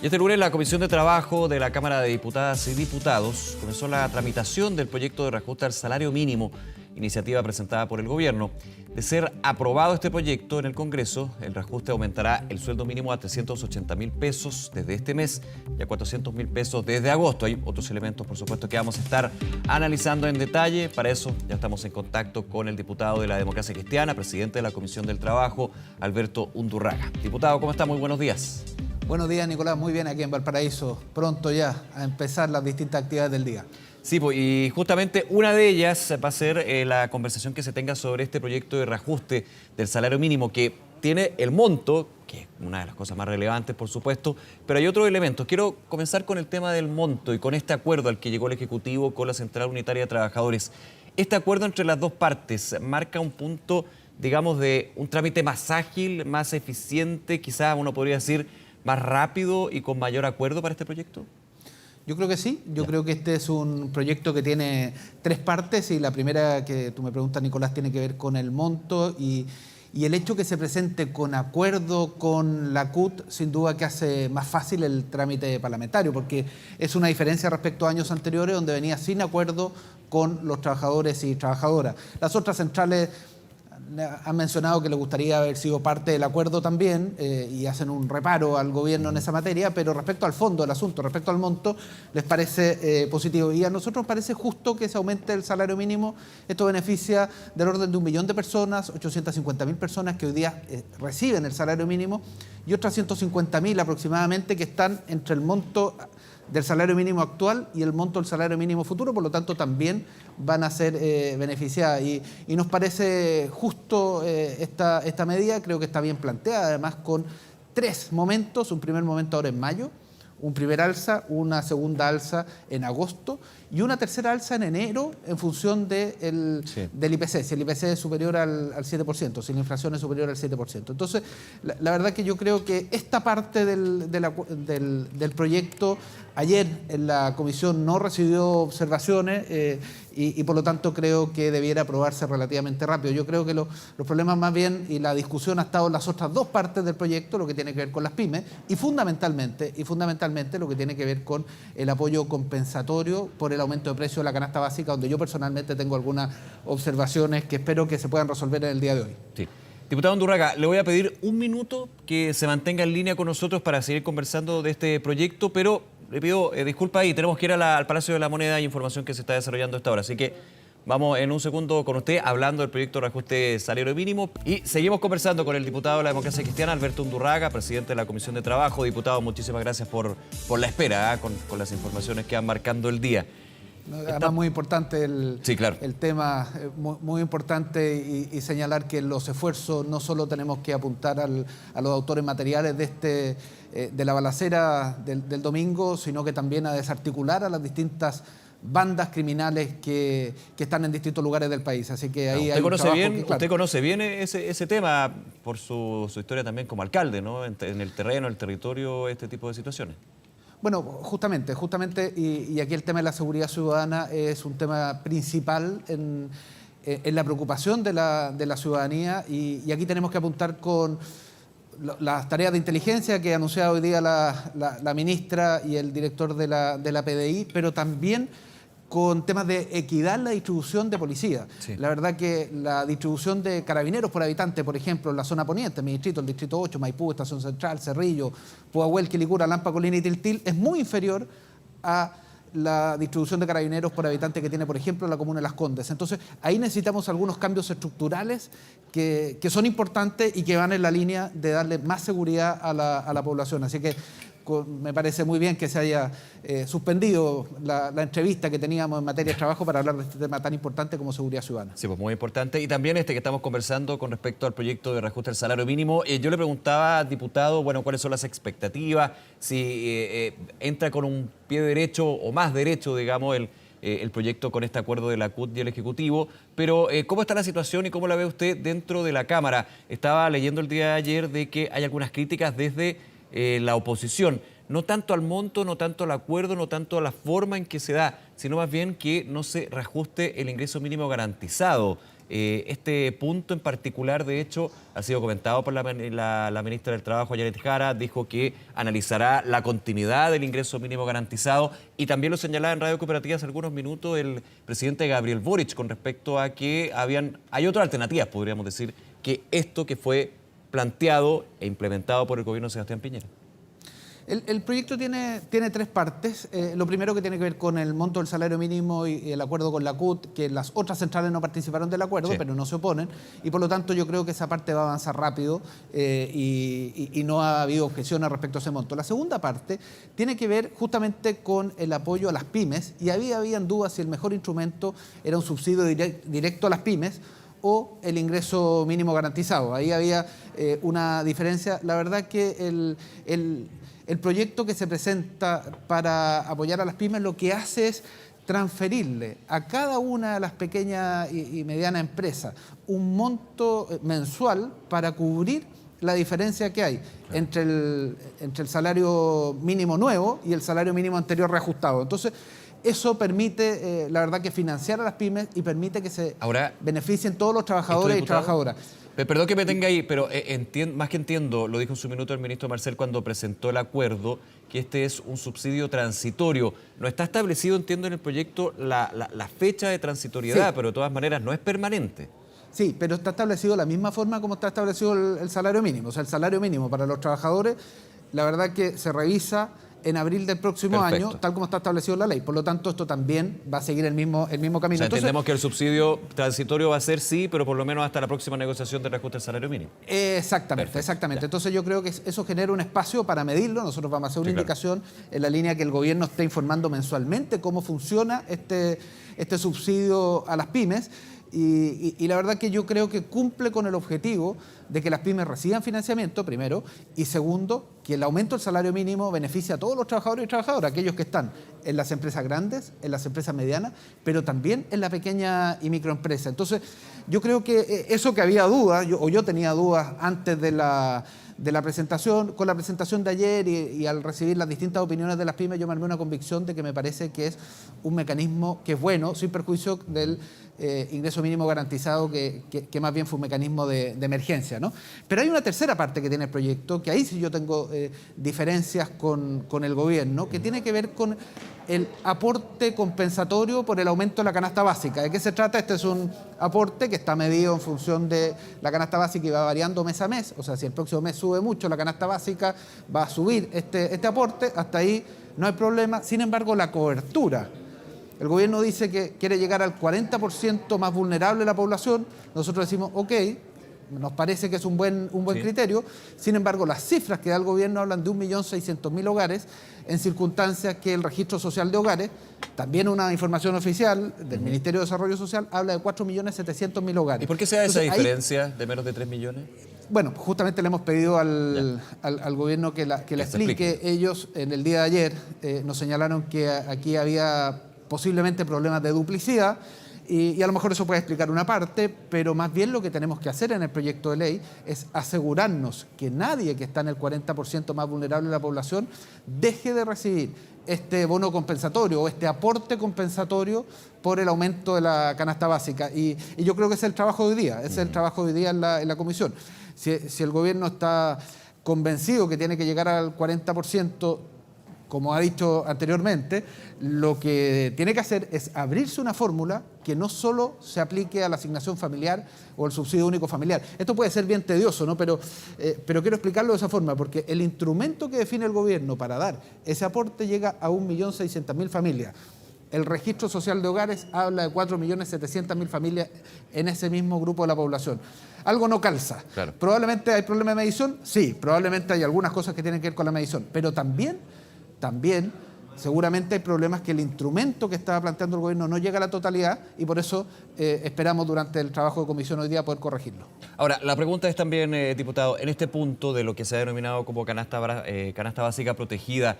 Y este lunes la Comisión de Trabajo de la Cámara de Diputadas y Diputados comenzó la tramitación del proyecto de reajuste al salario mínimo, iniciativa presentada por el gobierno. De ser aprobado este proyecto en el Congreso, el reajuste aumentará el sueldo mínimo a 380.000 pesos desde este mes y a 400.000 pesos desde agosto. Hay otros elementos, por supuesto, que vamos a estar analizando en detalle. Para eso ya estamos en contacto con el diputado de la Democracia Cristiana, presidente de la Comisión del Trabajo, Alberto Undurraga. Diputado, ¿cómo está? Muy buenos días. Buenos días, Nicolás. Muy bien aquí en Valparaíso. Pronto ya a empezar las distintas actividades del día. Sí, y justamente una de ellas va a ser la conversación que se tenga sobre este proyecto de reajuste del salario mínimo que tiene el monto, que es una de las cosas más relevantes, por supuesto, pero hay otros elementos. Quiero comenzar con el tema del monto y con este acuerdo al que llegó el Ejecutivo con la Central Unitaria de Trabajadores. Este acuerdo entre las dos partes marca un punto, digamos, de un trámite más ágil, más eficiente, quizás uno podría decir más rápido y con mayor acuerdo para este proyecto. Yo creo que sí. Yo creo que este es un proyecto que tiene tres partes y la primera que tú me preguntas, Nicolás, tiene que ver con el monto y el hecho que se presente con acuerdo con la CUT, sin duda que hace más fácil el trámite parlamentario, porque es una diferencia respecto a años anteriores donde venía sin acuerdo con los trabajadores y trabajadoras. Las otras centrales han mencionado que les gustaría haber sido parte del acuerdo también y hacen un reparo al gobierno en esa materia, pero respecto al fondo del asunto, respecto al monto, les parece positivo. Y a nosotros nos parece justo que se aumente el salario mínimo. Esto beneficia del orden de 1 millón de personas, 850.000 personas que hoy día reciben el salario mínimo y otras 150.000 aproximadamente que están entre el monto del salario mínimo actual y el monto del salario mínimo futuro, por lo tanto también van a ser beneficiadas y nos parece justo esta medida. Creo que está bien planteada, además con tres momentos: un primer momento ahora en mayo, un primer alza, una segunda alza en agosto y una tercera alza en enero en función del IPC, si el IPC es superior al 7%, si la inflación es superior al 7%. Entonces, la verdad que yo creo que esta parte del proyecto ayer en la comisión no recibió observaciones y por lo tanto creo que debiera aprobarse relativamente rápido. Yo creo que los problemas más bien y la discusión ha estado en las otras dos partes del proyecto, lo que tiene que ver con las pymes y fundamentalmente lo que tiene que ver con el apoyo compensatorio por el aumento de precio de la canasta básica, donde yo personalmente tengo algunas observaciones que espero que se puedan resolver en el día de hoy. Sí. Diputado Undurraga, le voy a pedir un minuto que se mantenga en línea con nosotros para seguir conversando de este proyecto, pero le pido disculpas y tenemos que ir al Palacio de la Moneda y información que se está desarrollando a esta hora. Así que vamos en un segundo con usted hablando del proyecto de reajuste salario mínimo y seguimos conversando con el diputado de la Democracia Cristiana, Alberto Undurraga, presidente de la Comisión de Trabajo. Diputado, muchísimas gracias por la espera con las informaciones que van marcando el día. Además, muy importante sí, claro, el tema, muy importante y señalar que los esfuerzos no solo tenemos que apuntar a los autores materiales de la balacera del domingo, sino que también a desarticular a las distintas bandas criminales que están en distintos lugares del país. Así que ahí hay un trabajo que, claro. Usted conoce bien ese tema por su historia también como alcalde, ¿no? En el terreno, el territorio, este tipo de situaciones. Bueno, justamente, y aquí el tema de la seguridad ciudadana es un tema principal en la preocupación de la ciudadanía y aquí tenemos que apuntar con las tareas de inteligencia que ha anunciado hoy día la ministra y el director de la PDI, pero también con temas de equidad en la distribución de policía. Sí. La verdad que la distribución de carabineros por habitante, por ejemplo, en la zona poniente, mi distrito, el distrito 8, Maipú, Estación Central, Cerrillo, Pudahuel, Quilicura, Lampa, Colina y Tiltil, es muy inferior a la distribución de carabineros por habitante que tiene, por ejemplo, la comuna de Las Condes. Entonces, ahí necesitamos algunos cambios estructurales que son importantes y que van en la línea de darle más seguridad a la población. Así que me parece muy bien que se haya suspendido la entrevista que teníamos en materia de trabajo para hablar de este tema tan importante como seguridad ciudadana. Sí, pues muy importante. Y también que estamos conversando con respecto al proyecto de reajuste del salario mínimo. Yo le preguntaba, diputado, bueno, cuáles son las expectativas, si entra con un pie derecho o más derecho, digamos, el proyecto con este acuerdo de la CUT y el Ejecutivo, pero ¿cómo está la situación y cómo la ve usted dentro de la Cámara? Estaba leyendo el día de ayer de que hay algunas críticas desde la oposición, no tanto al monto, no tanto al acuerdo, no tanto a la forma en que se da, sino más bien que no se reajuste el ingreso mínimo garantizado. Este punto en particular, de hecho, ha sido comentado por la ministra del Trabajo, Janet Jara, dijo que analizará la continuidad del ingreso mínimo garantizado y también lo señalaba en Radio Cooperativa hace algunos minutos el presidente Gabriel Boric con respecto a que hay otras alternativas, podríamos decir, que esto que fue planteado e implementado por el gobierno de Sebastián Piñera. El proyecto tiene tres partes. Lo primero que tiene que ver con el monto del salario mínimo y el acuerdo con la CUT, que las otras centrales no participaron del acuerdo, sí, pero no se oponen. Y por lo tanto yo creo que esa parte va a avanzar rápido y no ha habido objeciones respecto a ese monto. La segunda parte tiene que ver justamente con el apoyo a las pymes y habían dudas si el mejor instrumento era un subsidio directo a las pymes o el ingreso mínimo garantizado. Ahí había una diferencia. La verdad que el proyecto que se presenta para apoyar a las pymes lo que hace es transferirle a cada una de las pequeñas y medianas empresas un monto mensual para cubrir la diferencia que hay entre el salario mínimo nuevo y el salario mínimo anterior reajustado. Entonces, eso permite, la verdad, que financiar a las pymes y permite que se beneficien todos los trabajadores y trabajadoras. Perdón que me tenga ahí, pero más que entiendo, lo dijo en su minuto el ministro Marcel cuando presentó el acuerdo, que este es un subsidio transitorio. No está establecido, entiendo, en el proyecto la fecha de transitoriedad, sí, pero de todas maneras no es permanente. Sí, pero está establecido de la misma forma como está establecido el salario mínimo. O sea, el salario mínimo para los trabajadores, la verdad que se revisa en abril del próximo año, tal como está establecido en la ley. Por lo tanto, esto también va a seguir el mismo camino. O sea, entendemos que el subsidio transitorio va a ser sí, pero por lo menos hasta la próxima negociación de reajuste del salario mínimo. Exactamente, exactamente. Entonces yo creo que eso genera un espacio para medirlo. Nosotros vamos a hacer una indicación en la línea que el gobierno esté informando mensualmente cómo funciona este subsidio a las pymes. Y la verdad que yo creo que cumple con el objetivo de que las pymes reciban financiamiento, primero, y segundo, que el aumento del salario mínimo beneficia a todos los trabajadores y trabajadoras, aquellos que están en las empresas grandes, en las empresas medianas, pero también en la pequeña y microempresa. Entonces, yo creo que eso que había dudas, yo tenía dudas antes de la presentación, con la presentación de ayer y al recibir las distintas opiniones de las pymes, yo me armé una convicción de que me parece que es un mecanismo que es bueno, sin perjuicio del ingreso mínimo garantizado, que más bien fue un mecanismo de emergencia, ¿no? Pero hay una tercera parte que tiene el proyecto, que ahí sí yo tengo diferencias con el gobierno, que tiene que ver con el aporte compensatorio por el aumento de la canasta básica. ¿De qué se trata? Este es un aporte que está medido en función de la canasta básica y va variando mes a mes. O sea, si el próximo mes sube mucho la canasta básica, va a subir este aporte. Hasta ahí no hay problema. Sin embargo, la cobertura. El gobierno dice que quiere llegar al 40% más vulnerable de la población. Nosotros decimos, ok, nos parece que es un buen sí, criterio. Sin embargo, las cifras que da el gobierno hablan de 1.600.000 hogares en circunstancias que el Registro Social de Hogares, también una información oficial del Ministerio de Desarrollo Social, habla de 4.700.000 hogares. ¿Y por qué se da esa diferencia de menos de 3 millones? Bueno, justamente le hemos pedido al gobierno que la explique. Ellos en el día de ayer nos señalaron que aquí había posiblemente problemas de duplicidad. Y a lo mejor eso puede explicar una parte, pero más bien lo que tenemos que hacer en el proyecto de ley es asegurarnos que nadie que está en el 40% más vulnerable de la población deje de recibir este bono compensatorio o este aporte compensatorio por el aumento de la canasta básica. Y yo creo que ese es el trabajo de hoy día, ese es el trabajo de hoy día en la comisión. Si el gobierno está convencido que tiene que llegar al 40%, como ha dicho anteriormente, lo que tiene que hacer es abrirse una fórmula que no solo se aplique a la asignación familiar o el subsidio único familiar. Esto puede ser bien tedioso, ¿no? Pero quiero explicarlo de esa forma, porque el instrumento que define el gobierno para dar ese aporte llega a 1.600.000 familias. El Registro Social de Hogares habla de 4.700.000 familias en ese mismo grupo de la población. Algo no calza. Claro. ¿Probablemente hay problema de medición? Sí, probablemente hay algunas cosas que tienen que ver con la medición, pero también seguramente hay problemas que el instrumento que estaba planteando el gobierno no llega a la totalidad y por eso esperamos durante el trabajo de comisión hoy día poder corregirlo. Ahora, la pregunta es también, diputado, en este punto de lo que se ha denominado como canasta básica protegida,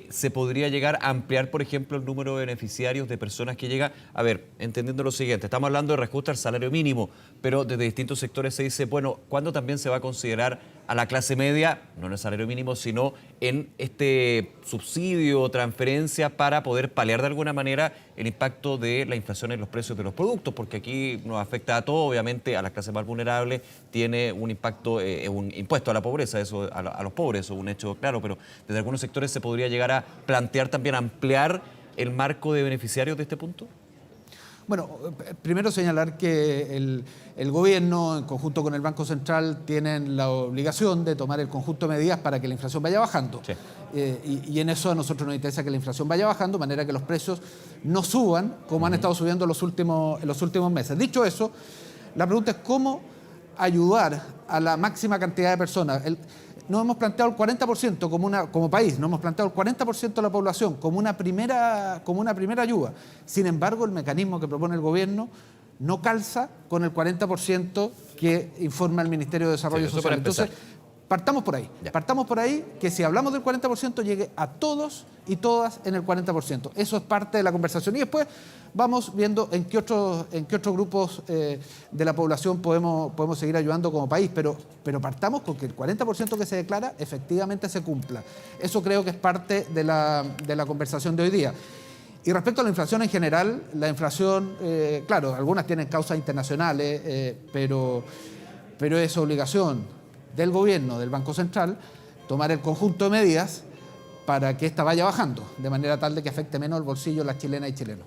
¿se podría llegar a ampliar, por ejemplo, el número de beneficiarios de personas que llegan? A ver, entendiendo lo siguiente, estamos hablando de reajuste al salario mínimo, pero desde distintos sectores se dice, bueno, ¿cuándo también se va a considerar a la clase media, no en el salario mínimo, sino en este subsidio o transferencia para poder paliar de alguna manera el impacto de la inflación en los precios de los productos, porque aquí nos afecta a todo, obviamente a las clases más vulnerables tiene un impacto, un impuesto a la pobreza, eso a los pobres, eso es un hecho claro, pero desde algunos sectores se podría llegar a plantear también ampliar el marco de beneficiarios de este punto. Bueno, primero señalar que el gobierno, en conjunto con el Banco Central, tienen la obligación de tomar el conjunto de medidas para que la inflación vaya bajando. Sí. Y en eso a nosotros nos interesa que la inflación vaya bajando, de manera que los precios no suban como han estado subiendo en los últimos meses. Dicho eso, la pregunta es cómo ayudar a la máxima cantidad de personas. Nos hemos planteado el 40% como país, nos hemos planteado el 40% de la población como una primera ayuda. Sin embargo, el mecanismo que propone el gobierno no calza con el 40% que informa el Ministerio de Desarrollo Social. Entonces, partamos por ahí. Ya. Partamos por ahí, que si hablamos del 40% llegue a todos y todas en el 40%. Eso es parte de la conversación. Y después vamos viendo en qué otros grupos de la población podemos seguir ayudando como país. Pero partamos con que el 40% que se declara efectivamente se cumpla. Eso creo que es parte de la conversación de hoy día. Y respecto a la inflación en general, la inflación, claro, algunas tienen causas internacionales, pero es obligación del gobierno, del Banco Central, tomar el conjunto de medidas para que esta vaya bajando, de manera tal de que afecte menos el bolsillo de las chilenas y chilenos.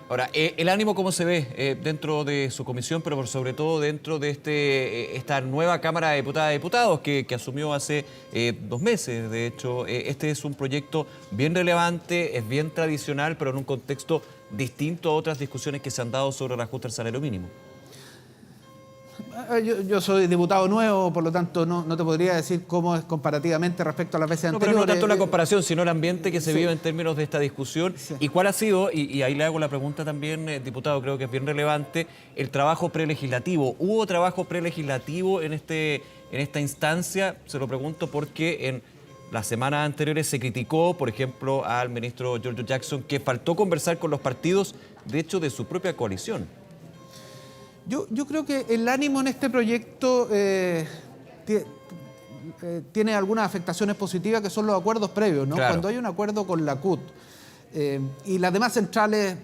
Ahora, el ánimo, ¿cómo se ve dentro de su comisión, pero por sobre todo dentro de esta nueva Cámara de Diputadas y Diputados que asumió hace 2 meses? De hecho, este es un proyecto bien relevante, es bien tradicional, pero en un contexto distinto a otras discusiones que se han dado sobre el ajuste al salario mínimo. Yo soy diputado nuevo, por lo tanto no te podría decir cómo es comparativamente respecto a las veces anteriores. Pero no tanto la comparación, sino el ambiente que se vive en términos de esta discusión. Sí. ¿Y cuál ha sido, y ahí le hago la pregunta también, diputado, creo que es bien relevante, el trabajo prelegislativo? ¿Hubo trabajo prelegislativo en esta instancia? Se lo pregunto porque en las semanas anteriores se criticó, por ejemplo, al ministro Giorgio Jackson, que faltó conversar con los partidos, de hecho, de su propia coalición. Yo creo que el ánimo en este proyecto tiene algunas afectaciones positivas que son los acuerdos previos, ¿no? Claro. Cuando hay un acuerdo con la CUT y las demás centrales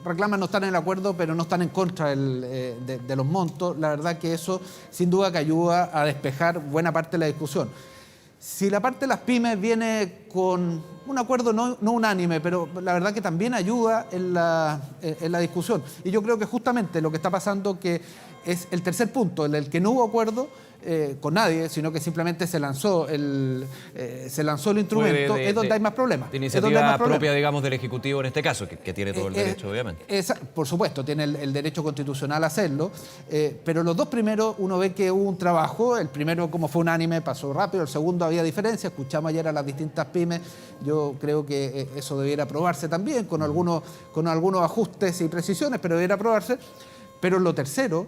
reclaman no estar en el acuerdo, pero no están en contra de los montos, la verdad que eso sin duda que ayuda a despejar buena parte de la discusión. Si la parte de las pymes viene con un acuerdo no unánime, pero la verdad que también ayuda en la discusión. Y yo creo que justamente lo que está pasando que es el tercer punto, en el que no hubo acuerdo con nadie, sino que simplemente se lanzó el instrumento, es donde hay más problemas. De iniciativa propia, digamos, del Ejecutivo en este caso, que tiene todo el derecho, obviamente. Por supuesto, tiene el derecho constitucional a hacerlo, pero los dos primeros uno ve que hubo un trabajo, el primero como fue unánime pasó rápido, el segundo había diferencias, escuchamos ayer a las distintas pymes, yo creo que eso debiera aprobarse también, con algunos ajustes y precisiones, pero debiera aprobarse. Pero en lo tercero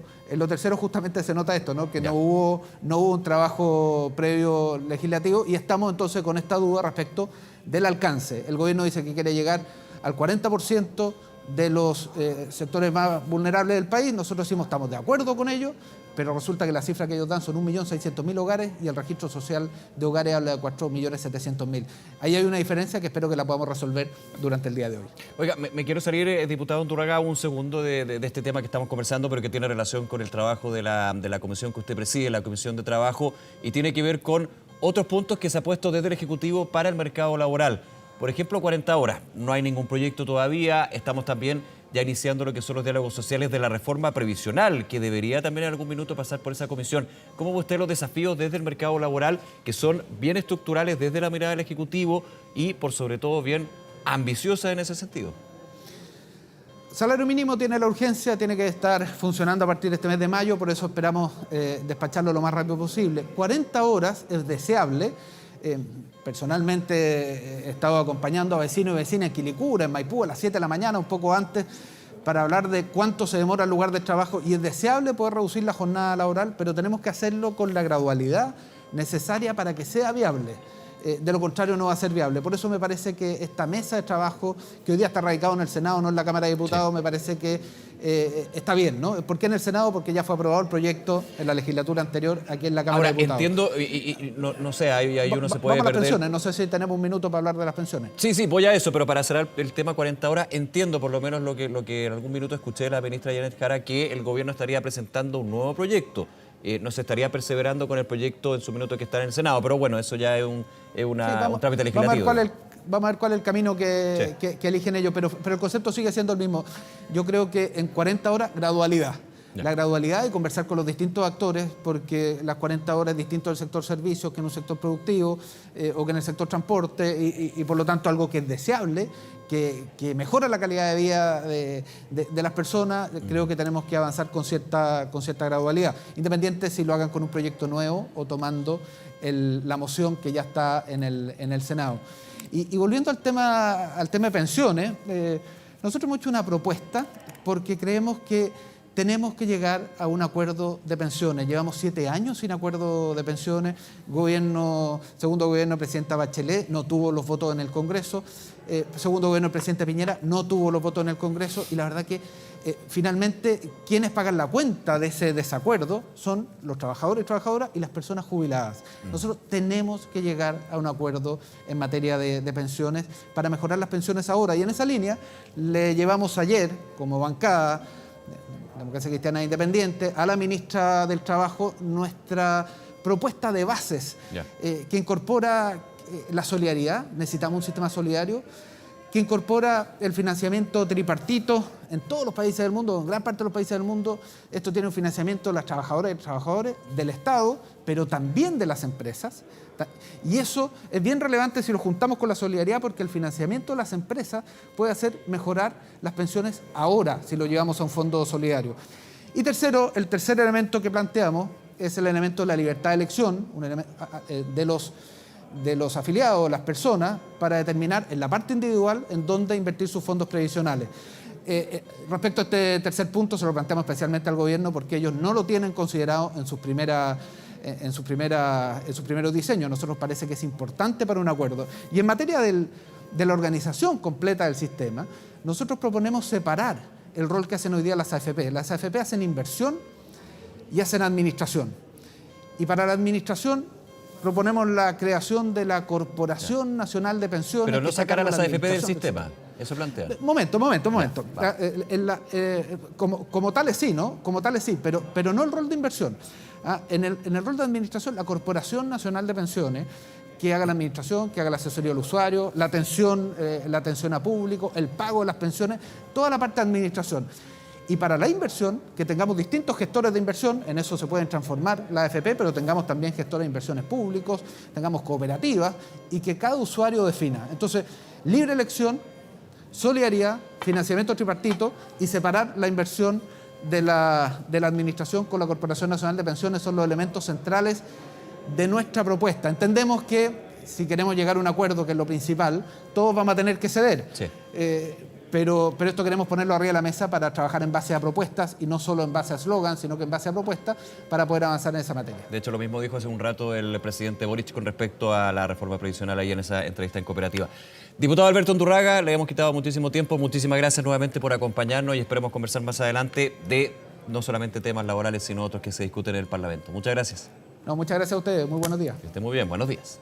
justamente se nota esto, ¿no? Que no hubo un trabajo previo legislativo y estamos entonces con esta duda respecto del alcance. El gobierno dice que quiere llegar al 40% de los sectores más vulnerables del país. Nosotros decimos estamos de acuerdo con ello, pero resulta que la cifra que ellos dan son 1.600.000 hogares y el registro social de hogares habla de 4.700.000. Ahí hay una diferencia que espero que la podamos resolver durante el día de hoy. Oiga, me quiero salir, diputado Unturraga, un segundo de este tema que estamos conversando, pero que tiene relación con el trabajo de la comisión que usted preside, la Comisión de Trabajo, y tiene que ver con otros puntos que se ha puesto desde el Ejecutivo para el mercado laboral. Por ejemplo, 40 horas. No hay ningún proyecto todavía. Estamos también ya iniciando lo que son los diálogos sociales de la reforma previsional, que debería también en algún minuto pasar por esa comisión. ¿Cómo ve usted los desafíos desde el mercado laboral, que son bien estructurales desde la mirada del Ejecutivo y, por sobre todo, bien ambiciosas en ese sentido? Salario mínimo tiene la urgencia, tiene que estar funcionando a partir de este mes de mayo, por eso esperamos despacharlo lo más rápido posible. 40 horas es deseable. Personalmente he estado acompañando a vecinos y vecinas en Quilicura, en Maipú, a las 7 de la mañana, un poco antes, para hablar de cuánto se demora el lugar de trabajo. Y es deseable poder reducir la jornada laboral, pero tenemos que hacerlo con la gradualidad necesaria para que sea viable. de lo contrario no va a ser viable. Por eso me parece que esta mesa de trabajo, que hoy día está radicado en el Senado, no en la Cámara de Diputados, sí, me parece que está bien, ¿no? ¿Por qué en el Senado? Porque ya fue aprobado el proyecto en la legislatura anterior aquí en la Cámara de Diputados. Entiendo, no sé, ahí uno se puede vamos a las perder. Pensiones, no sé si tenemos un minuto para hablar de las pensiones. Sí, voy a eso, pero para cerrar el tema 40 horas, entiendo por lo menos lo que en algún minuto escuché de la ministra Janet Jara, que el gobierno estaría presentando un nuevo proyecto. No se estaría perseverando con el proyecto en su minuto que está en el Senado, pero bueno, eso ya es un trámite legislativo. Vamos a ver cuál es el camino que eligen ellos, pero el concepto sigue siendo el mismo. Yo creo que en 40 horas, gradualidad. Ya. La gradualidad y conversar con los distintos actores, porque las 40 horas es distinto del sector servicios que en un sector productivo o que en el sector transporte y por lo tanto algo que es deseable, que mejora la calidad de vida de las personas. Creo que tenemos que avanzar con cierta gradualidad, independiente si lo hagan con un proyecto nuevo o tomando la moción que ya está en el Senado. Y volviendo al tema de pensiones, nosotros hemos hecho una propuesta porque creemos que tenemos que llegar a un acuerdo de pensiones. Llevamos 7 años sin acuerdo de pensiones. Segundo gobierno, presidenta Bachelet no tuvo los votos en el Congreso. Segundo gobierno, el presidente Piñera no tuvo los votos en el Congreso. Y la verdad que finalmente quienes pagan la cuenta de ese desacuerdo son los trabajadores y trabajadoras y las personas jubiladas. Nosotros tenemos que llegar a un acuerdo en materia de pensiones para mejorar las pensiones ahora. Y en esa línea le llevamos ayer, como bancada, Democracia Cristiana Independiente, a la ministra del Trabajo nuestra propuesta de bases que incorpora la solidaridad. Necesitamos un sistema solidario que incorpora el financiamiento tripartito en todos los países del mundo, en gran parte de los países del mundo. Esto tiene un financiamiento de las trabajadoras y trabajadores, del Estado, pero también de las empresas. Y eso es bien relevante si lo juntamos con la solidaridad, porque el financiamiento de las empresas puede hacer mejorar las pensiones ahora, si lo llevamos a un fondo solidario. Y tercero, el tercer elemento que planteamos es el elemento de la libertad de elección, de los afiliados, las personas, para determinar en la parte individual en dónde invertir sus fondos previsionales. Respecto a este tercer punto, se lo planteamos especialmente al gobierno porque ellos no lo tienen considerado en sus primeros diseños. A nosotros nos parece que es importante para un acuerdo. Y en materia de la organización completa del sistema, nosotros proponemos separar el rol que hacen hoy día las AFP. Las AFP hacen inversión y hacen administración. Y para la administración proponemos la creación de la Corporación Nacional de Pensiones. Pero no sacar a las AFP del sistema, eso plantea. Momento. Como tales sí, ¿no? Como tales sí, pero no el rol de inversión. En el rol de administración, la Corporación Nacional de Pensiones, que haga la administración, que haga la asesoría al usuario, la atención a público, el pago de las pensiones, toda la parte de administración. Y para la inversión, que tengamos distintos gestores de inversión, en eso se pueden transformar la AFP, pero tengamos también gestores de inversiones públicos, tengamos cooperativas y que cada usuario defina. Entonces, libre elección, solidaridad, financiamiento tripartito y separar la inversión de la administración con la Corporación Nacional de Pensiones son los elementos centrales de nuestra propuesta. Entendemos que si queremos llegar a un acuerdo, que es lo principal, todos vamos a tener que ceder. Sí. Pero esto queremos ponerlo arriba de la mesa para trabajar en base a propuestas y no solo en base a slogans, sino que en base a propuestas para poder avanzar en esa materia. De hecho, lo mismo dijo hace un rato el presidente Boric con respecto a la reforma previsional ahí en esa entrevista en Cooperativa. Diputado Alberto Undurraga, le hemos quitado muchísimo tiempo. Muchísimas gracias nuevamente por acompañarnos y esperemos conversar más adelante de no solamente temas laborales, sino otros que se discuten en el Parlamento. Muchas gracias. No, muchas gracias a ustedes. Muy buenos días. Que esté muy bien. Buenos días.